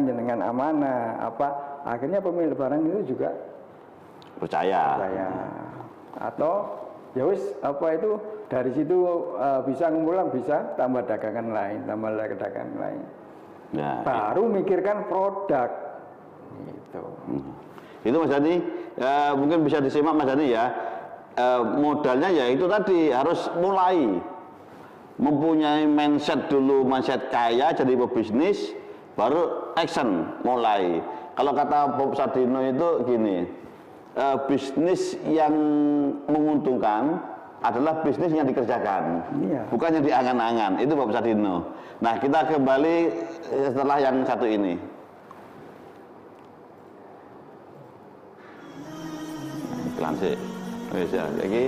dengan amanah akhirnya pemilik barang itu juga percaya. Atau ya wis dari situ bisa ngumpulan, bisa tambah dagangan lain, tambah dagangan lain. Nah, baru mikirkan produk gitu. Itu Mas Dani, mungkin bisa disimak Mas Dani ya. Modalnya ya itu tadi harus mulai mempunyai mindset dulu, mindset kaya jadi pebisnis, baru action mulai. Kalau kata Bob Sadino itu gini, bisnis yang menguntungkan adalah bisnis yang dikerjakan, bukan yang diangan-angan. Itu Bob Sadino. Nah kita kembali setelah yang satu ini. Iklan sih, bisa lagi.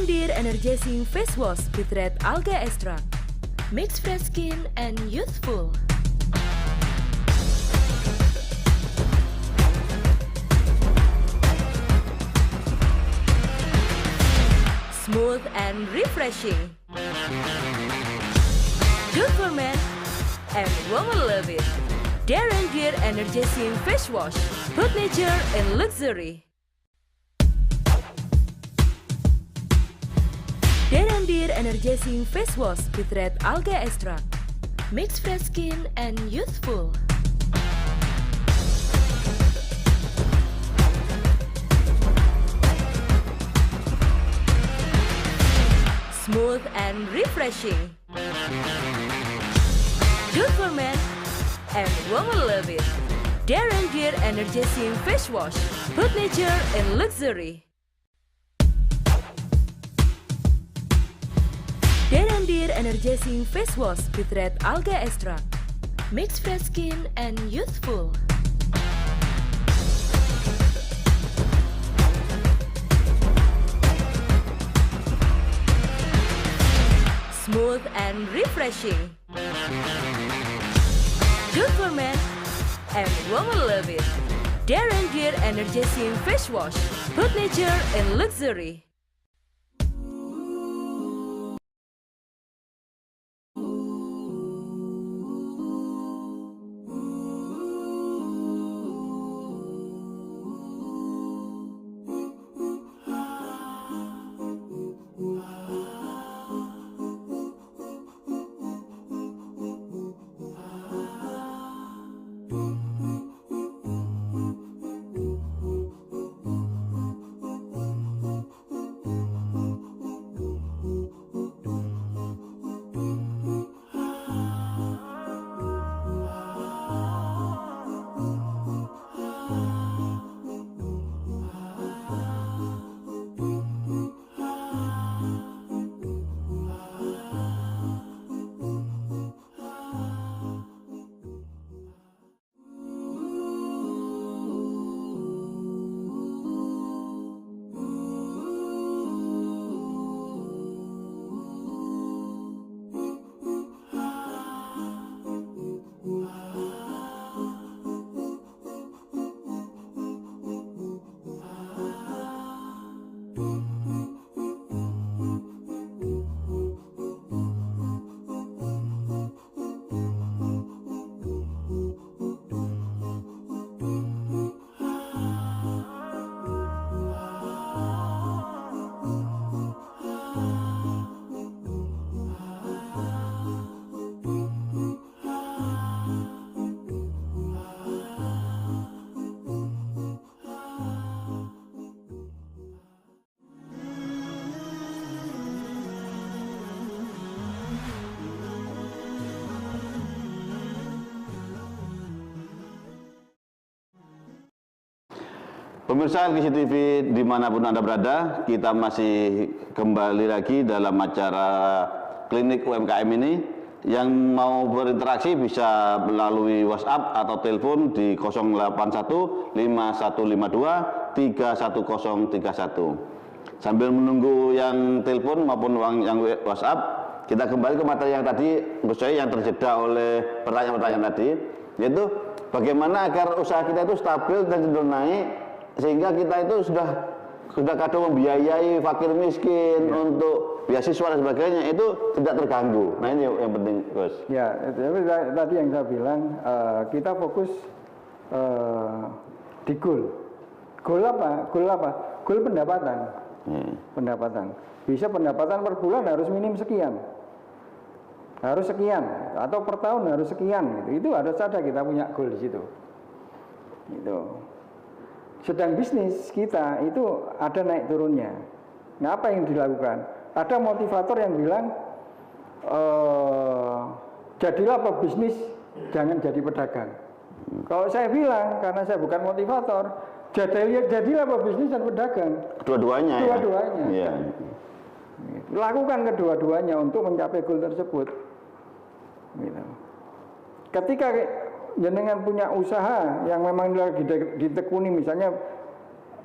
Dear Energizing Face Wash with Red Alga Extract. Makes fresh skin and youthful. Smooth and refreshing. Good for men and women love it. Darren Gear Energizing Face Wash. Put nature in luxury. Darren Gear Energizing Face Wash with Red Alga Extract. Makes fresh skin and youthful. Smooth and refreshing. Good for men and women love it. Darren Gear Energizing Face Wash. Put nature in luxury. Darren Dear Energizing Face Wash with Red Alga Extract. Makes fresh skin and youthful. Smooth and refreshing. Good for men and women love it. Darren Gear Energizing Face Wash. Put nature in luxury. Pemirsa LGC TV dimanapun Anda berada, kita masih kembali lagi dalam acara klinik UMKM ini. Yang mau berinteraksi bisa melalui WhatsApp atau telepon di 081 5152 31031. Sambil menunggu yang telepon maupun yang WhatsApp, kita kembali ke materi yang tadi, yang terjeda oleh pertanyaan-pertanyaan tadi, yaitu bagaimana agar usaha kita itu stabil dan cenderung naik, sehingga kita itu sudah kadang membiayai fakir miskin untuk beasiswa dan sebagainya, itu tidak terganggu. Nah ini yang penting, Gus. Ya, tadi yang saya bilang, kita fokus di goal. Goal apa? Goal pendapatan. Pendapatan. Bisa pendapatan per bulan harus minim sekian. Harus sekian, atau per tahun harus sekian. Gitu. Itu harus ada kita punya goal di situ. Gitu. Sedang bisnis kita itu ada naik turunnya. Nah, apa yang dilakukan? Ada motivator yang bilang, jadilah pebisnis, jangan jadi pedagang. Kalau saya bilang, karena saya bukan motivator, jadilah pebisnis dan pedagang. Dua-duanya. Dua-duanya. Ya. Lakukan kedua-duanya untuk mencapai goal tersebut. Gitu. Ketika jenengan punya usaha yang memang lagi ditekuni, misalnya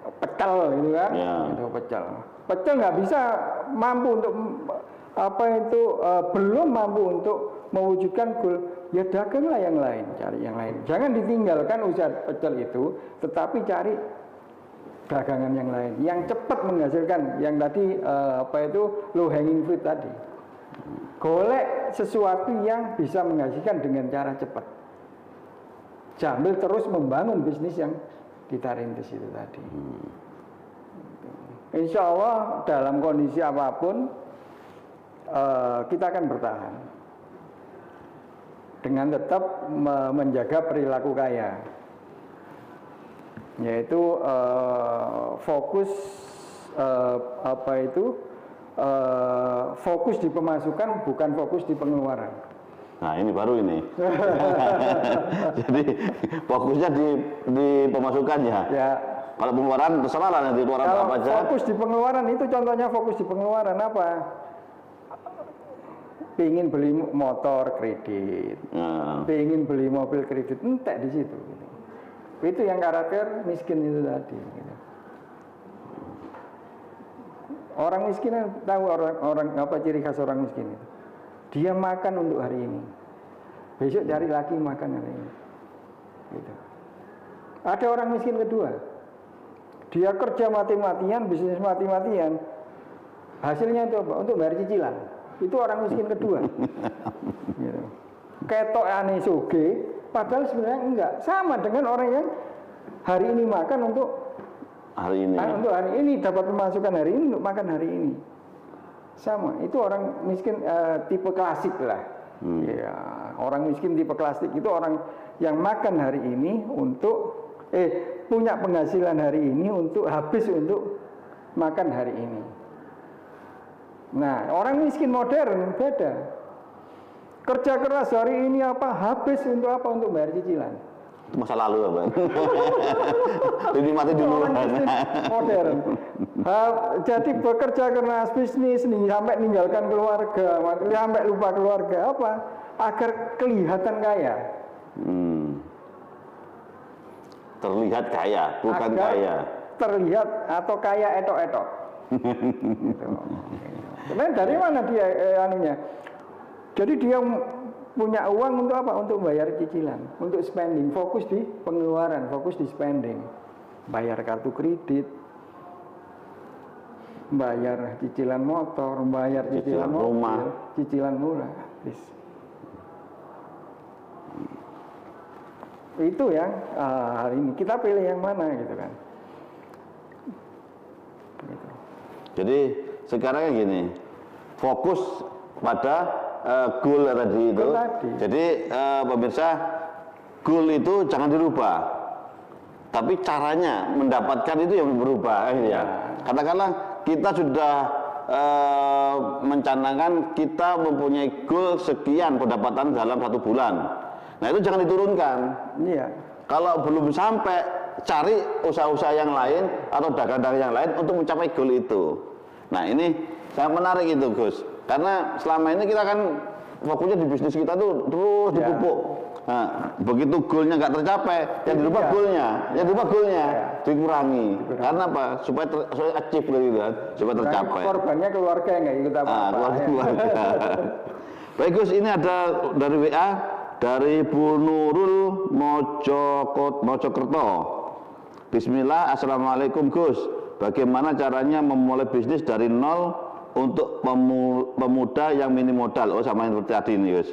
pecel gitu kan, Ya. gitu, pecel nggak bisa mampu untuk belum mampu untuk mewujudkan goal, ya daganglah yang lain, cari yang lain. Jangan ditinggalkan usaha pecel itu, tetapi cari dagangan yang lain yang cepat menghasilkan, yang tadi low hanging fruit tadi. Golek sesuatu yang bisa menghasilkan dengan cara cepat. Sambil terus membangun bisnis yang kita rintis itu tadi. Insya Allah dalam kondisi apapun kita akan bertahan dengan tetap menjaga perilaku kaya, yaitu fokus fokus di pemasukan, bukan fokus di pengeluaran. Nah ini baru ini. Jadi fokusnya di pemasukannya. Ya. Kalau pengeluaran terserah lah, nanti pengeluaran Kalau apa aja. fokus di pengeluaran itu contohnya fokus di pengeluaran apa? Pingin beli motor kredit, pingin beli mobil kredit, entek di situ. Gitu. Itu yang karakter miskin itu tadi. Gitu. Orang miskin tahu orang apa ciri khas orang miskin itu? Dia makan untuk hari ini, besok cari lagi makan hari ini. Gitu. Ada orang miskin kedua, dia kerja mati-matian, bisnis mati-matian, hasilnya itu apa? Untuk bayar cicilan. Itu orang miskin kedua. Gitu. Ketok aneh soge, padahal sebenarnya enggak. Sama dengan orang yang hari ini makan untuk hari ini. Untuk hari ini dapat pemasukan hari ini untuk makan hari ini. Sama, itu orang miskin tipe klasik lah. Ya, orang miskin tipe klasik itu orang yang makan hari ini untuk punya penghasilan hari ini untuk habis untuk makan hari ini. Nah, orang miskin modern beda. Kerja keras hari ini habis untuk apa? Untuk bayar cicilan. Itu masa lalu ya, Bang. Ini mati dulu. Orang miskin modern. Jadi bekerja keras bisnis nih sampai meninggalkan keluarga, sampai lupa keluarga apa? Agar kelihatan kaya. Terlihat kaya, bukan Agar kaya. Terlihat atau kaya etok-etok. Gitu. Sebenarnya dari mana dia anunya? Jadi dia punya uang untuk apa? Untuk bayar cicilan, untuk spending, fokus di pengeluaran, fokus di spending, bayar kartu kredit, bayar cicilan motor, bayar cicilan mobil, rumah, cicilan murah. Itu yang hari ini kita pilih yang mana gitu kan? Gitu. Jadi sekarang gini, fokus pada goal tadi itu. Jadi pemirsa, goal itu jangan dirubah, tapi caranya mendapatkan itu yang berubah. Ya. Katakanlah kita sudah mencanangkan kita mempunyai goal sekian pendapatan dalam 1 bulan. Nah itu jangan diturunkan. Iya. Kalau belum sampai, cari usaha-usaha yang lain atau dagang-dagang yang lain untuk mencapai goal itu. Nah ini sangat menarik itu, Gus. Karena selama ini kita kan fokusnya di bisnis kita tuh terus dipupuk. Nah, begitu goalnya nggak tercapai, yang dirubah goalnya, dikurangi. Karena apa? Supaya achieve gitu kan, supaya tercapai. Korbannya keluarga yang nggak ikut apa-apa. Keluarga. Baik Gus, ini ada dari WA dari Bu Nurul Mojokerto. Bismillah, Assalamualaikum Gus. Bagaimana caranya memulai bisnis dari nol untuk pemuda yang minim modal? Oh, sama yang seperti tadi ini Gus.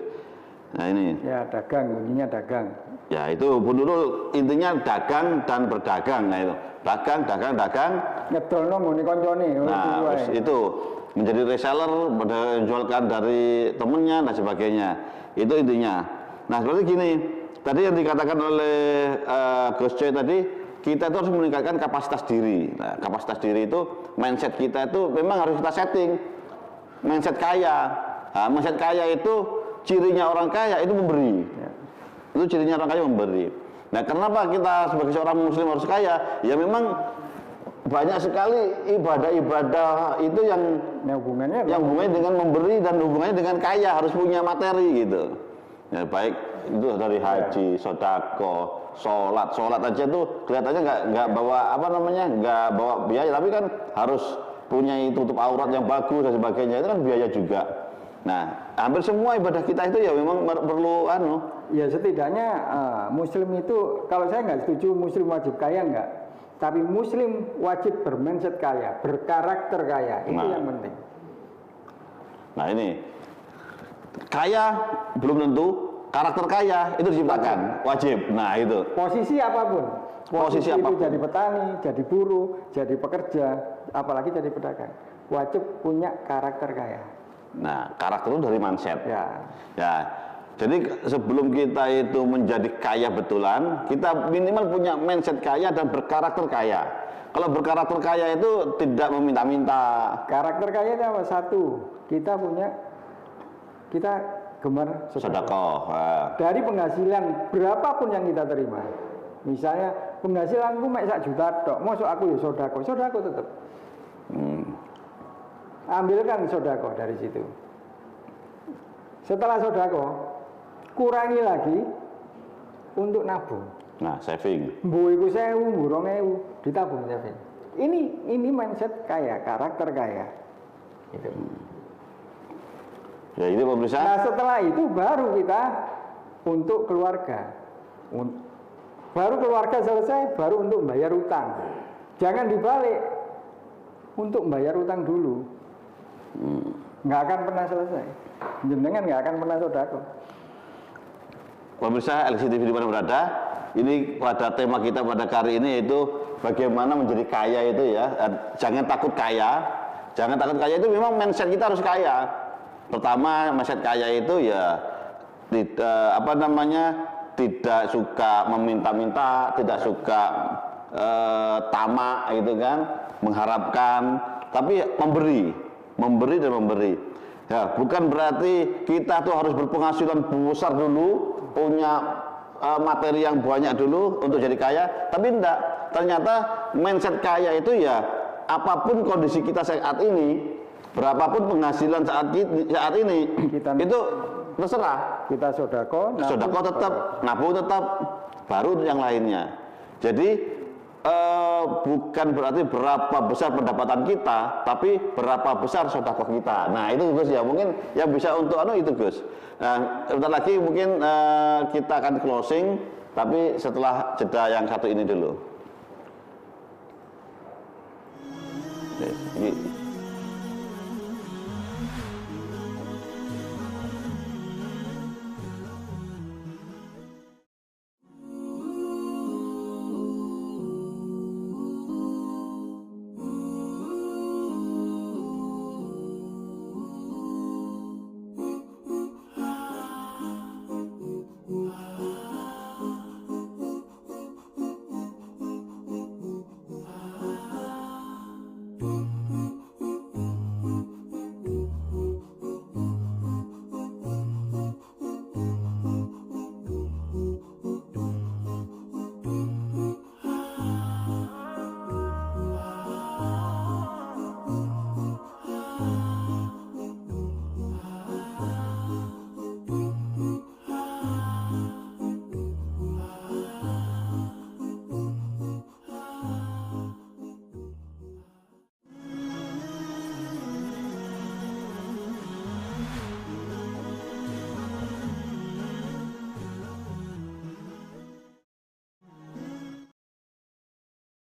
Nah ini. Ya dagang, kuncinya dagang. Ya itu Bu Nurul, intinya dagang dan berdagang. Nah itu, dagang. Ngedolno ngene koncone. Nah itu menjadi reseller, menjualkan dari temennya dan sebagainya. Itu intinya. Nah seperti gini, tadi yang dikatakan oleh Gus Coy tadi, kita itu harus meningkatkan kapasitas diri. Nah, kapasitas diri itu, mindset kita itu memang harus kita setting. Mindset kaya. Nah, mindset kaya itu cirinya orang kaya itu memberi. Itu cirinya orang kaya memberi. Nah, kenapa kita sebagai seorang muslim harus kaya? Ya memang banyak sekali ibadah-ibadah itu yang hubungannya dengan memberi dan hubungannya dengan kaya, harus punya materi gitu. Ya, baik itu dari haji, sodako, sholat aja tuh kelihatannya nggak bawa apa namanya, nggak bawa biaya, tapi kan harus punya tutup aurat yang bagus dan sebagainya, itu kan biaya juga. Nah, hampir semua ibadah kita itu ya memang perlu Ya setidaknya Muslim itu, kalau saya nggak setuju Muslim wajib kaya nggak, tapi Muslim wajib bermindset kaya, berkarakter kaya, itu yang penting. Nah ini kaya belum tentu, karakter kaya itu diciptakan, wajib. Nah itu. Posisi apapun, posisi itu apapun. jadi petani, jadi buruh, jadi pekerja, apalagi jadi pedagang, wajib punya karakter kaya. Nah, karakter itu dari mindset. Ya. Jadi sebelum kita itu menjadi kaya betulan, kita minimal punya mindset kaya dan berkarakter kaya. Kalau berkarakter kaya itu tidak meminta-minta. Karakter kaya itu apa? Satu, kita gemar sedekah. Dari penghasilan berapapun yang kita terima. Misalnya penghasilanku mek 1 juta tok, mosok aku ya sedekah tetap. Ambilkan sedekah dari situ. Setelah sedekah, kurangi lagi untuk nabung. Nah, saving. Mbuh iku 1000, mbuh 2000 ditabung saving. Ini mindset kaya, karakter kaya. Gitu. Ya itu pemirsa. Nah setelah itu baru kita untuk keluarga. Baru keluarga selesai, baru untuk bayar utang. Jangan dibalik. Untuk bayar utang dulu. Nggak akan pernah selesai. Jenengan nggak akan pernah sedekah. Pemirsa LCTV di mana berada, ini pada tema kita pada kali ini yaitu bagaimana menjadi kaya itu ya. Jangan takut kaya. Jangan takut kaya itu memang mindset kita harus kaya. Pertama, mindset kaya itu ya tidak suka meminta-minta, tidak suka tamak gitu kan, mengharapkan, tapi memberi dan memberi. Ya, bukan berarti kita tuh harus berpenghasilan besar dulu, punya materi yang banyak dulu untuk jadi kaya, tapi enggak. Ternyata mindset kaya itu ya apapun kondisi kita saat ini, berapapun penghasilan saat ini, itu terserah. Kita sedekah tetap, nabung tetap, baru yang lainnya. Jadi bukan berarti berapa besar pendapatan kita, tapi berapa besar sedekah kita. Nah itu Gus ya, mungkin yang bisa untuk itu Gus. Nah, sebentar lagi mungkin kita akan closing, tapi setelah jeda yang satu ini dulu. Ini.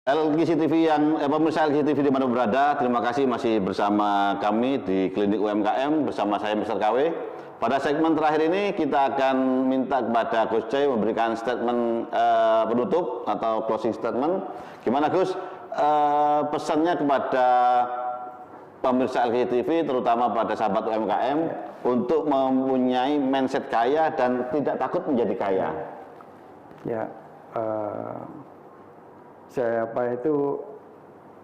LCTV pemirsa LCTV di mana berada, terima kasih masih bersama kami di Klinik UMKM bersama saya Mr. KW. Pada segmen terakhir ini kita akan minta kepada Gus Coy memberikan statement penutup atau closing statement. Gimana Gus, pesannya kepada pemirsa LCTV terutama pada sahabat UMKM untuk mempunyai mindset kaya dan tidak takut menjadi kaya. Ya,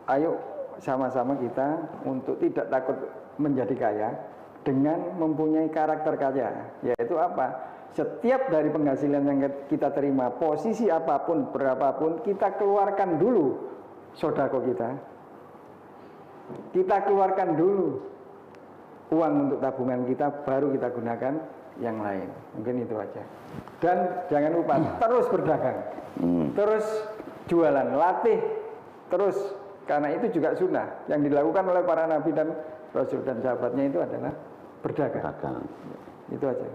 ayo sama-sama kita untuk tidak takut menjadi kaya dengan mempunyai karakter kaya, yaitu apa? Setiap dari penghasilan yang kita terima, posisi apapun, berapapun, kita keluarkan dulu sedekah kita. Kita keluarkan dulu uang untuk tabungan kita, baru kita gunakan yang lain. Mungkin itu aja. Dan jangan lupa terus berdagang, terus jualan, latih terus, karena itu juga sunnah yang dilakukan oleh para nabi dan rasul dan sahabatnya itu adalah berdagang. Itu aja.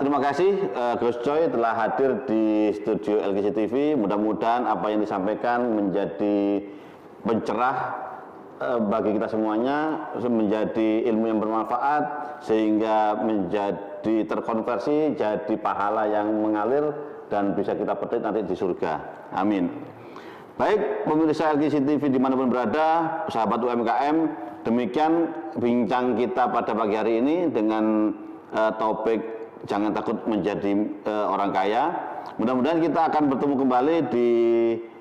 Terima kasih Gus Coy telah hadir di studio LGC TV. Mudah-mudahan apa yang disampaikan menjadi pencerah bagi kita semuanya, menjadi ilmu yang bermanfaat sehingga menjadi terkonversi jadi pahala yang mengalir dan bisa kita petik nanti di surga. Amin. Baik pemirsa LGC TV dimanapun berada, sahabat UMKM, demikian bincang kita pada pagi hari ini dengan topik jangan takut menjadi orang kaya. Mudah-mudahan kita akan bertemu kembali di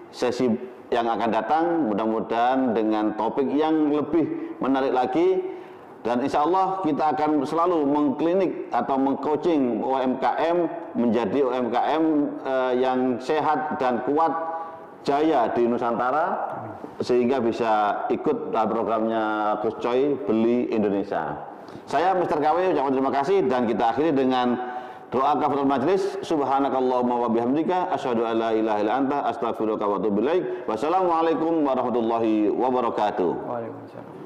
sesi yang akan datang, mudah-mudahan dengan topik yang lebih menarik lagi, dan insya Allah kita akan selalu mengklinik atau mengcoaching UMKM menjadi UMKM yang sehat dan kuat jaya di Nusantara sehingga bisa ikut dalam programnya Gus Coy Beli Indonesia. Saya Mr. KW ucapkan terima kasih dan kita akhiri dengan doa kafaratul majlis. Subhanakallahumma wa bihamdika asyhadu an la ilaha illa anta astaghfiruka wa atubu ilaik. Wassalamualaikum warahmatullahi wabarakatuh. Waalaikumsalam.